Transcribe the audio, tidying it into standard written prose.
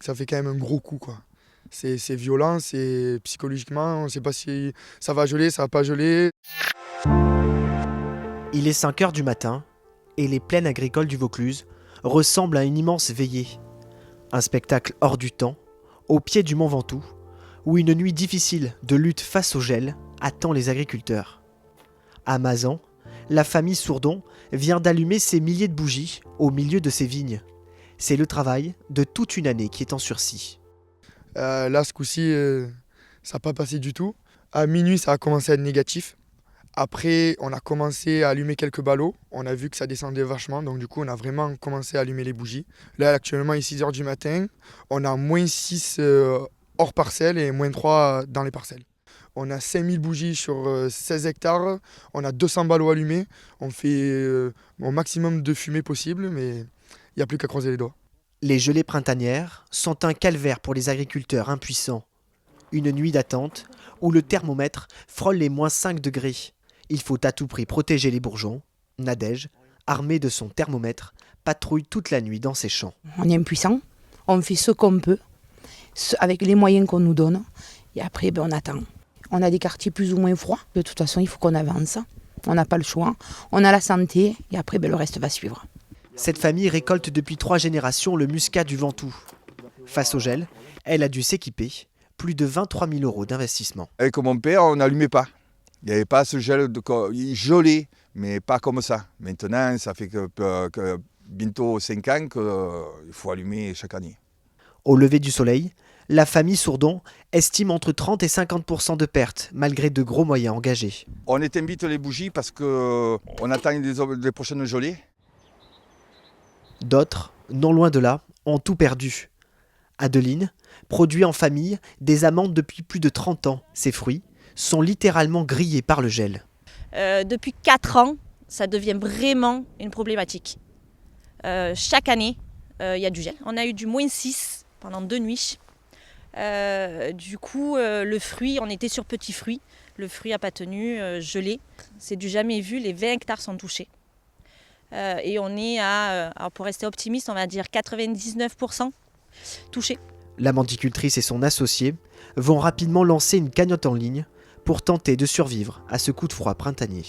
ça fait quand même un gros coup, quoi. C'est violent, c'est psychologiquement, on ne sait pas si ça va geler, ça va pas geler. Il est 5 heures du matin et les plaines agricoles du Vaucluse ressemblent à une immense veillée. Un spectacle hors du temps, au pied du Mont Ventoux, où une nuit difficile de lutte face au gel attend les agriculteurs. À Mazan, la famille Sourdon vient d'allumer ses milliers de bougies au milieu de ses vignes. C'est le travail de toute une année qui est en sursis. Là, ce coup-ci, ça n'a pas passé du tout. À minuit, ça a commencé à être négatif. Après, on a commencé à allumer quelques ballots. On a vu que ça descendait vachement, donc du coup, on a vraiment commencé à allumer les bougies. Là, actuellement, il est 6 heures du matin. On a -6 hors parcelle et -3 dans les parcelles. On a 5000 bougies sur 16 hectares. On a 200 ballots allumés. On fait au maximum de fumée possible, mais il n'y a plus qu'à croiser les doigts. Les gelées printanières sont un calvaire pour les agriculteurs impuissants. Une nuit d'attente où le thermomètre frôle les -5 degrés. Il faut à tout prix protéger les bourgeons. Nadège, armée de son thermomètre, patrouille toute la nuit dans ses champs. On est impuissant, on fait ce qu'on peut, avec les moyens qu'on nous donne, et après on attend. On a des quartiers plus ou moins froids, de toute façon il faut qu'on avance, on n'a pas le choix, on a la santé, et après le reste va suivre. Cette famille récolte depuis 3 générations le muscat du Ventoux. Face au gel, elle a dû s'équiper. Plus de 23 000 € d'investissement. Avec mon père, on n'allumait pas. Il n'y avait pas ce gel, il gelait, mais pas comme ça. Maintenant, ça fait que bientôt 5 ans qu'il faut allumer chaque année. Au lever du soleil, la famille Sourdon estime entre 30 et 50% de pertes, malgré de gros moyens engagés. On éteint vite les bougies parce qu'on attend les prochaines gelées. D'autres, non loin de là, ont tout perdu. Adeline produit en famille des amandes depuis plus de 30 ans. Ses fruits sont littéralement grillés par le gel. Depuis 4 ans, ça devient vraiment une problématique. Chaque année, il y a du gel. On a eu du -6 pendant 2 nuits. Du coup, le fruit, on était sur petits fruits. Le fruit n'a pas tenu, gelé. C'est du jamais vu, les 20 hectares sont touchés. Et on est à, alors pour rester optimiste, on va dire 99% touchés. La mandicultrice et son associé vont rapidement lancer une cagnotte en ligne pour tenter de survivre à ce coup de froid printanier.